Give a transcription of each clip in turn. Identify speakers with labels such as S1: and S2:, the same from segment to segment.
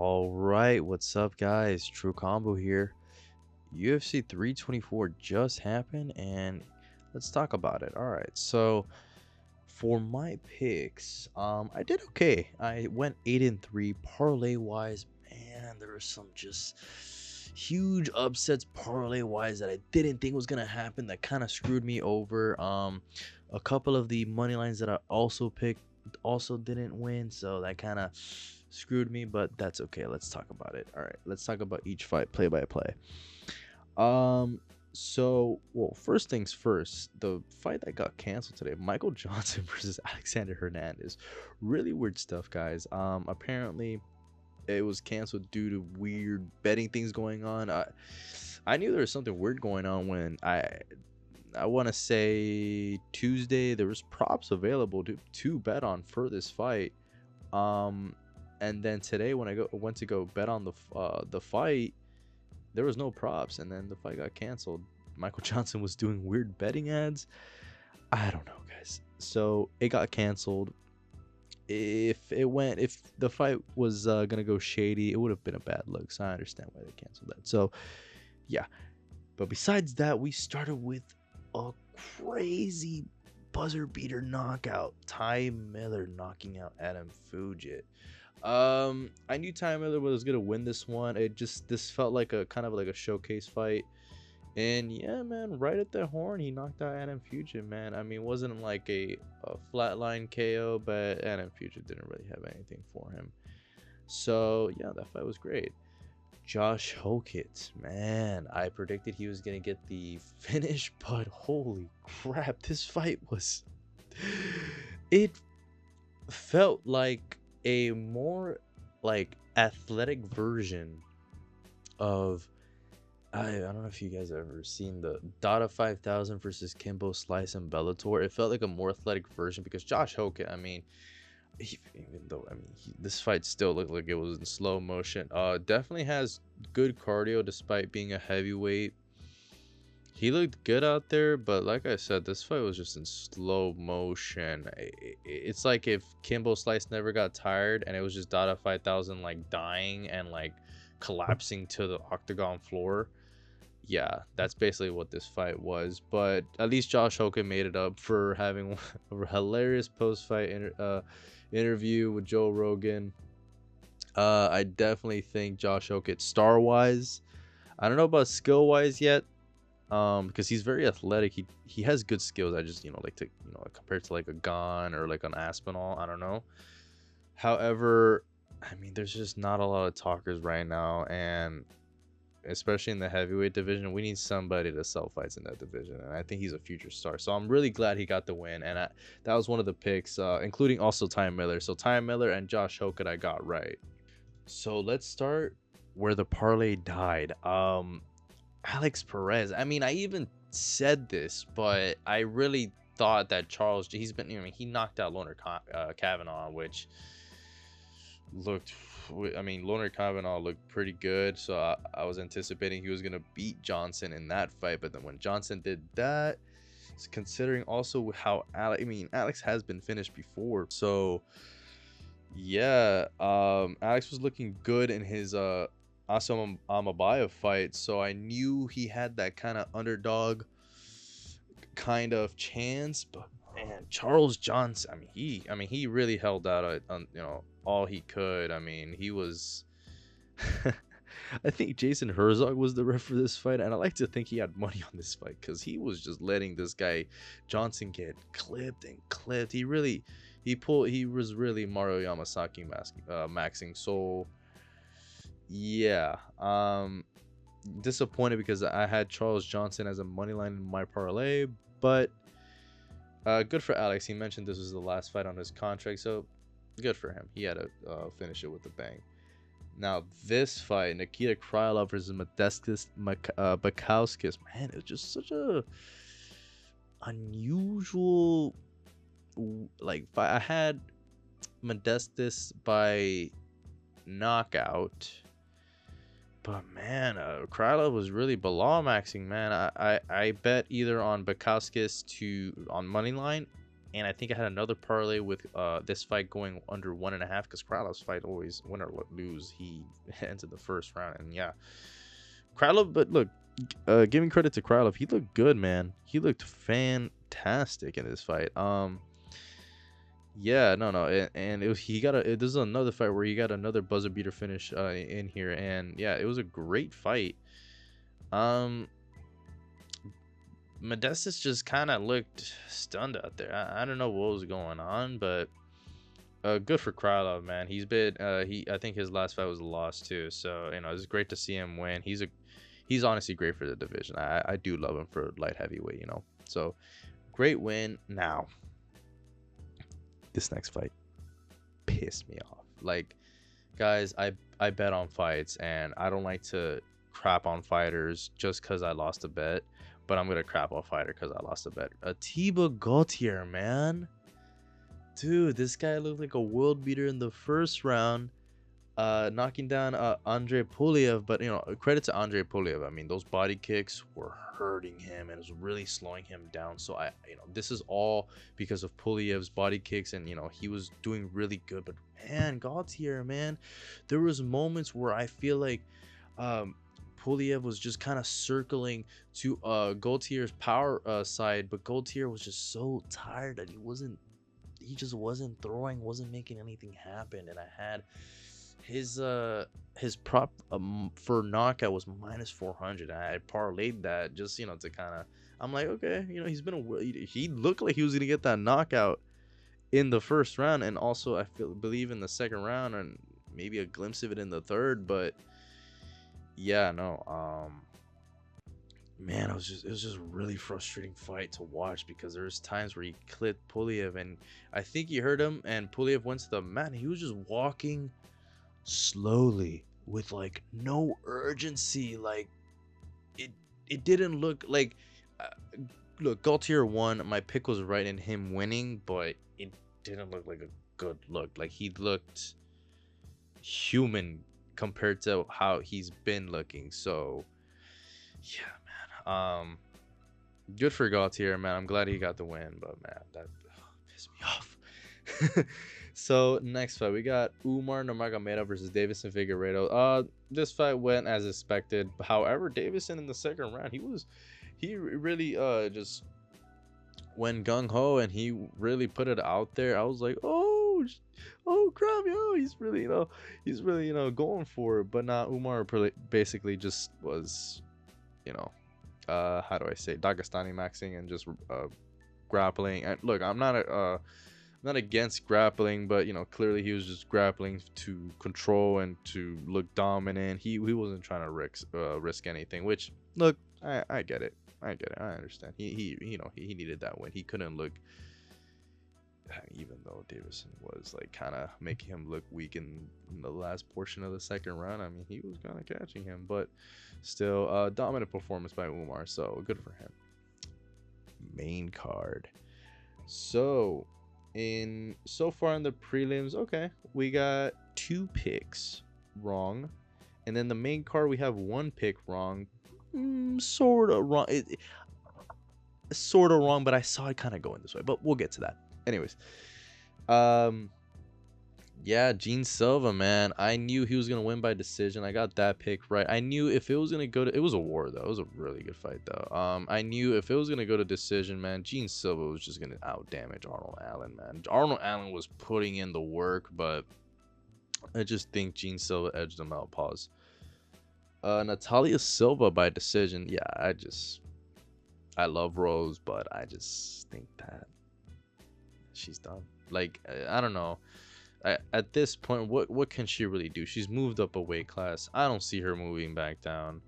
S1: All right, what's up, guys? True Combo here. UFC 324 just happened, and let's talk about it. All right, so for my picks, I did okay. I went 8-3 parlay wise. Man, there were some just huge upsets parlay wise that I didn't think was gonna happen. That kind of screwed me over. A couple of the money lines that I also picked also didn't win, so that kind of screwed me, but that's okay. Let's talk about it. All right, let's talk about each fight play by play. Well, first things first, the fight that got canceled today, Michael Johnson versus Alexander Hernandez. Really weird stuff, guys. Apparently it was canceled due to weird betting things going on. I knew there was something weird going on when I want to say Tuesday there was props available to bet on for this fight. And then today when I went to go bet on the fight, there was no props, and then the fight got canceled. Michael Johnson was doing weird betting ads. I don't know, guys. So it got canceled. If the fight was gonna go shady, it would have been a bad look. So I understand why they canceled that. So yeah, but besides that, we started with a crazy buzzer beater knockout. Ty Miller knocking out Adam Fugit. I knew Ty Miller was gonna win this one. This felt like a kind of like a showcase fight. And yeah, man, right at the horn, he knocked out Adam Fugit, man. I mean, it wasn't like a flatline KO, but Adam Fugit didn't really have anything for him. So yeah, that fight was great. Josh Hokit, man, I predicted he was gonna get the finish, but holy crap, this fight was it felt like a more like athletic version of I don't know if you guys have ever seen the Dada 5000 versus Kimbo Slice and Bellator. It felt like a more athletic version because Josh Hokit, I mean, this fight still looked like it was in slow motion. Definitely has good cardio despite being a heavyweight. He looked good out there, but like I said, this fight was just in slow motion. It's like if Kimbo Slice never got tired and it was just Dada 5000 like dying and like collapsing to the octagon floor. Yeah, that's basically what this fight was. But at least Josh Hogan made it up for having a hilarious post-fight interview with Joe Rogan. I definitely think Josh Hogan, star-wise, I don't know about skill-wise yet, because he's very athletic. He has good skills. I just like to compared to like a Gon or like an Aspinall, I don't know. However, I mean, there's just not a lot of talkers right now, and especially in the heavyweight division, we need somebody to sell fights in that division, and I think he's a future star. So I'm really glad he got the win, and that was one of the picks, including also Ty Miller. So Ty Miller and Josh Hogan I got right. So let's start where the parlay died. Alex Perez. I mean, I even said this, but I really thought that he knocked out Loner Kavanaugh, which looked, I mean, Loner Kavanaugh looked pretty good, so I was anticipating he was gonna beat Johnson in that fight. But then when Johnson did that, considering also how Alex has been finished before, so yeah, Alex was looking good in his Asam Amabayev fight, so I knew he had that kind of underdog kind of chance. But man, Charles Johnson, he really held out on all he could. I mean, he was I think Jason Herzog was the ref for this fight, and I like to think he had money on this fight because he was just letting this guy Johnson get clipped and clipped. He was really Mario Yamasaki maxing. So yeah, disappointed because I had Charles Johnson as a money line in my parlay, but good for Alex. He mentioned this was the last fight on his contract, so good for him. He had to finish it with a bang. Now this fight, Nikita Krylov versus Modestas Bukauskas, man, it was just such a unusual fight. I had Modestas by knockout, but man, Krylov was really below maxing, man. I bet either on Bukauskas on money line And I think I had another parlay with this fight going under 1.5, because Kralov's fight always win or lose, he ends in the first round. And yeah, Krylov, but look, giving credit to Krylov, he looked good, man. He looked fantastic in this fight. Yeah, no, no, and it was, he got a. This is another fight where he got another buzzer beater finish in here, and yeah, it was a great fight. Um, Modestus just kind of looked stunned out there. I don't know what was going on, but good for Krylov, man. He's been I think his last fight was a loss too, so you know it's great to see him win. He's honestly great for the division. I do love him for light heavyweight, you know. So great win. Now this next fight pissed me off. Like, guys, I bet on fights, and I don't like to crap on fighters just because I lost a bet, but I'm gonna crap on a fighter because I lost a bet. Atiba Gautier, man, dude, this guy looked like a world beater in the first round, knocking down Andre Puliev. But you know, credit to Andre Puliev. I mean, those body kicks were hurting him and it was really slowing him down. So you know, this is all because of Puliev's body kicks, and you know, he was doing really good. But man, Gautier, man, there was moments where I feel like Puliev was just kind of circling to Gautier's power side, but Gautier was just so tired that he just wasn't throwing, wasn't making anything happen. And I had his prop for knockout was minus 400. I parlayed that just, you know, to kind of, I'm like, okay, you know, he looked like he was gonna get that knockout in the first round, and also I believe in the second round, and maybe a glimpse of it in the third. But yeah, no, man, it was just a really frustrating fight to watch, because there's times where he clipped Puliev, and I think he hurt him, and Puliev went to the mat, and he was just walking slowly with like no urgency. Like, it didn't look like uh, look, Gaultier won. My pick was right in him winning, but it didn't look like a good look. Like, he looked human compared to how he's been looking. So yeah, man. Good for Gaultier, man. I'm glad he got the win, but man, that pissed me off. So next fight, we got Umar Nurmagomedov versus Davison Figueiredo. This fight went as expected. However, Davison in the second round, he really just went gung ho, and he really put it out there. I was like, oh crap, yo, he's really, going for it. But not Umar basically just was, you know, how do I say, Dagestani maxing and just grappling. And look, I'm not against grappling, but you know, clearly he was just grappling to control and to look dominant. He wasn't trying to risk anything, which, look, I get it. I understand. He needed that win. He couldn't look, even though Davison was like kind of making him look weak in the last portion of the second round. I mean, he was kind of catching him, but still, dominant performance by Umar, so good for him. Main card. So far in the prelims, okay, we got 2 picks wrong, and then the main card we have 1 pick wrong. Sort of wrong. Sort of wrong, but I saw it kind of going this way, but we'll get to that. Anyways, yeah, Gene Silva, man. I knew he was gonna win by decision. I got that pick right. I knew if it was gonna go to, it was a war though. It was a really good fight though. I knew if it was gonna go to decision, man, Gene Silva was just gonna out damage Arnold Allen, man. Arnold Allen was putting in the work, but I just think Gene Silva edged him out. Pause. Natalia Silva by decision. Yeah, I love Rose, but I just think that she's done. Like, I don't know. At this point, what can she really do? She's moved up a weight class. I don't see her moving back down.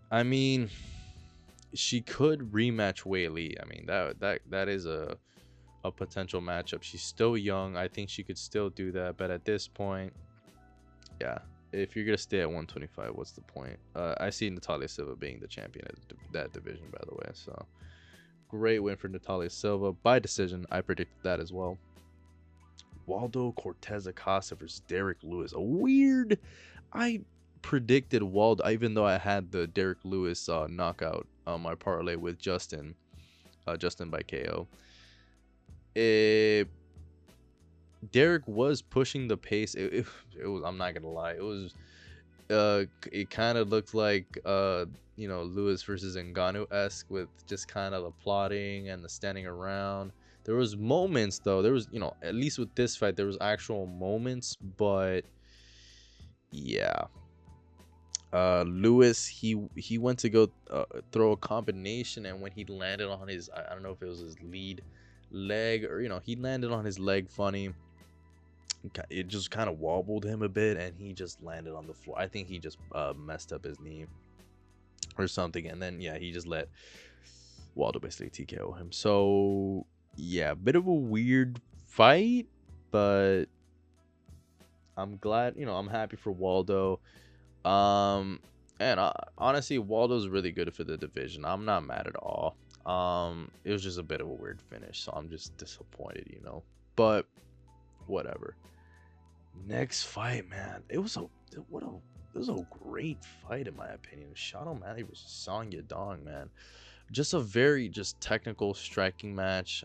S1: I mean, she could rematch Weili. I mean, that is a potential matchup. She's still young. I think she could still do that. But at this point, yeah, if you're gonna stay at 125, what's the point? I see Natalia Silva being the champion of that division, by the way. So great win for Natalia Silva by decision. I predicted that as well. Waldo Cortez Acosta versus Derek Lewis. I predicted Waldo, even though I had the Derek Lewis knockout on my parlay with Justin by KO. it, Derek was pushing the pace. It was, I'm not gonna lie, it was it kind of looked like you know, Lewis versus Ngannou-esque, with just kind of the plotting and the standing around. There was moments though, there was, you know, at least with this fight there was actual moments, but yeah, Lewis, he went to go throw a combination, and when he landed on his, I don't know if it was his lead leg, or, you know, he landed on his leg funny. It just kind of wobbled him a bit, and he just landed on the floor. I think he just messed up his knee or something, and then yeah, he just let Waldo basically TKO him. So yeah, bit of a weird fight, but I'm glad, you know, I'm happy for Waldo. And honestly, Waldo's really good for the division. I'm not mad at all. It was just a bit of a weird finish, so I'm just disappointed, you know. But whatever. Next fight, man. It was a great fight in my opinion. Sean O'Malley versus Song Yadong, man. Just a very just technical striking match.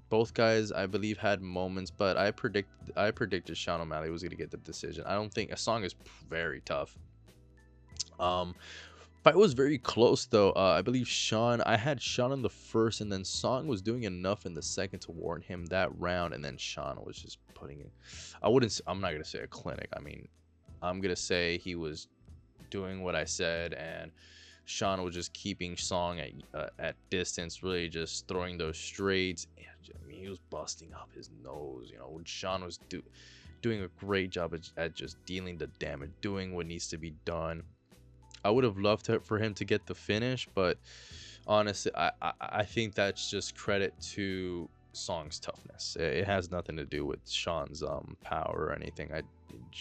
S1: Both guys, I believe, had moments, but I predicted Sean O'Malley was gonna get the decision. I don't think a Song is very tough. Fight was very close though. I believe I had Sean in the first, and then Song was doing enough in the second to warrant him that round, and then Sean was just putting in, I'm not gonna say a clinic. I mean, I'm gonna say he was doing what I said, and Sean was just keeping Song at distance, really just throwing those straights. And, I mean, he was busting up his nose, you know. When Sean was doing a great job at just dealing the damage, doing what needs to be done. I would have loved for him to get the finish, but honestly, I think that's just credit to Song's toughness. It has nothing to do with Sean's power or anything.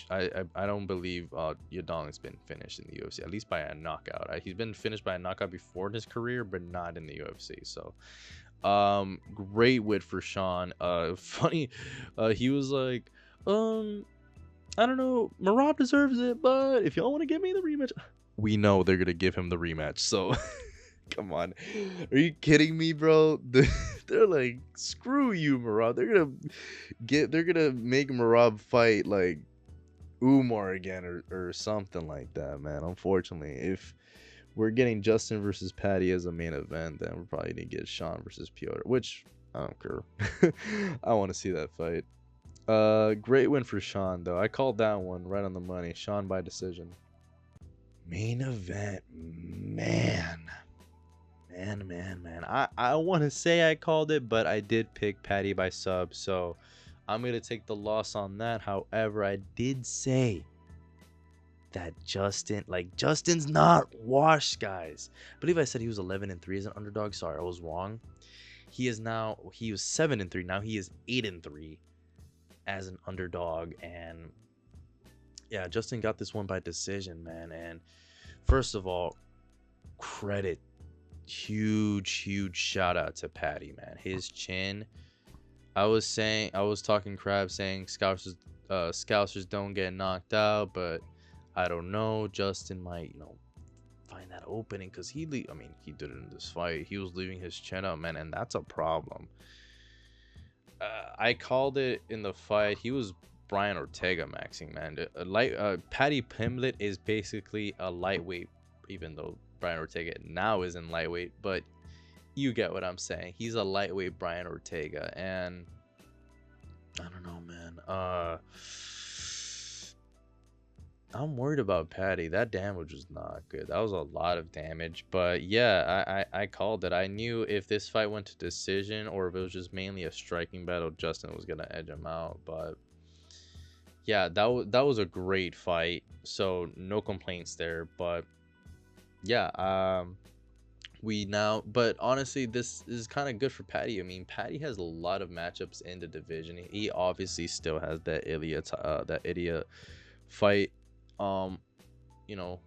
S1: I don't believe Yadong has been finished in the UFC, at least by a knockout. He's been finished by a knockout before in his career, but not in the UFC. So great wit for Sean. Funny, he was like, I don't know, Marab deserves it, but if y'all want to give me the rematch, we know they're gonna give him the rematch. So come on, are you kidding me, bro? They're like, screw you, Marab. They're gonna make Marab fight like Umar again, or something like that, man. Unfortunately, if we're getting Justin versus Patty as a main event, then we're probably gonna get Sean versus Piotr, which I don't care. I want to see that fight. Great win for Sean though. I called that one right on the money. Sean by decision. Main event, man. I want to say I called it, but I did pick Patty by sub, so I'm gonna take the loss on that. However, I did say that Justin's not washed, guys. I believe I said he was 11-3 as an underdog. Sorry, I was wrong. He was 7-3. Now he is 8-3 as an underdog, and yeah, Justin got this one by decision, man. And first of all, huge shout out to Patty, man. His chin. I was talking crap, saying Scousers don't get knocked out, but I don't know. Justin might, you know, find that opening, because I mean, he did it in this fight. He was leaving his chin up, man, and that's a problem. I called it in the fight. He was Brian Ortega maxing, man. Patty Pimblett is basically a lightweight, even though Brian Ortega now is in lightweight, but you get what I'm saying. He's a lightweight Brian Ortega, and I don't know, man. I'm worried about Patty. That damage was not good. That was a lot of damage. But yeah, I called it. I knew if this fight went to decision, or if it was just mainly a striking battle, Justin was gonna edge him out. But yeah, that was a great fight. So no complaints there. But yeah, but honestly, this is kind of good for Patty. I mean, Patty has a lot of matchups in the division. He obviously still has that Ilya fight, you know,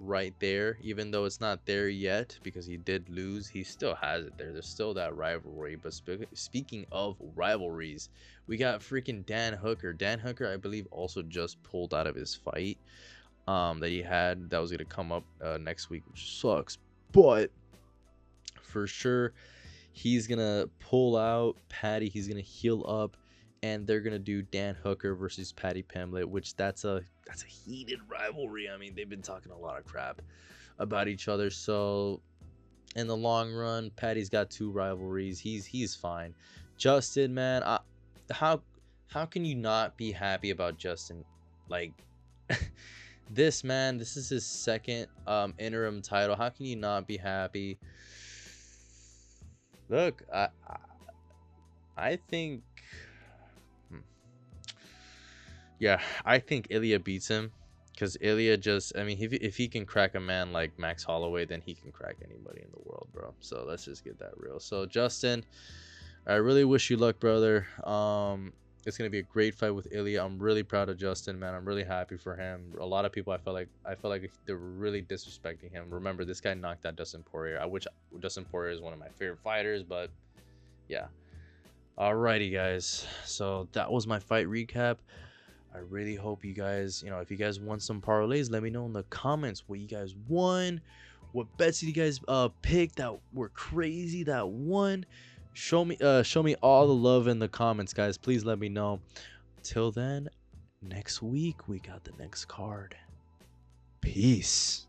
S1: right there. Even though it's not there yet because he did lose, he still has it there. There's still that rivalry. But speaking of rivalries, we got freaking Dan Hooker. Dan Hooker, I believe, also just pulled out of his fight that he had that was going to come up next week, which sucks. But for sure, He's gonna pull out Patty. He's gonna heal up, and they're gonna do Dan Hooker versus Patty Pimblett, which that's a heated rivalry. I mean, they've been talking a lot of crap about each other. So in the long run, Patty's got 2 rivalries. He's fine. Justin, man, how can you not be happy about Justin? Like this man, this is his second interim title. How can you not be happy? Look, I think yeah, I think Ilya beats him, because Ilya just, I mean, if he can crack a man like Max Holloway, then he can crack anybody in the world, bro. So let's just get that real. So Justin, I really wish you luck, brother. It's gonna be a great fight with Ilya. I'm really proud of Justin, man. I'm really happy for him. A lot of people, I felt like they were really disrespecting him. Remember, this guy knocked out Dustin Poirier. Dustin Poirier is one of my favorite fighters, but yeah. Alrighty, guys. So that was my fight recap. I really hope you guys, if you guys want some parlays, let me know in the comments what you guys won. What bets did you guys pick that were crazy that won? Show me all the love in the comments, guys. Please let me know. Till then, next week we got the next card. Peace.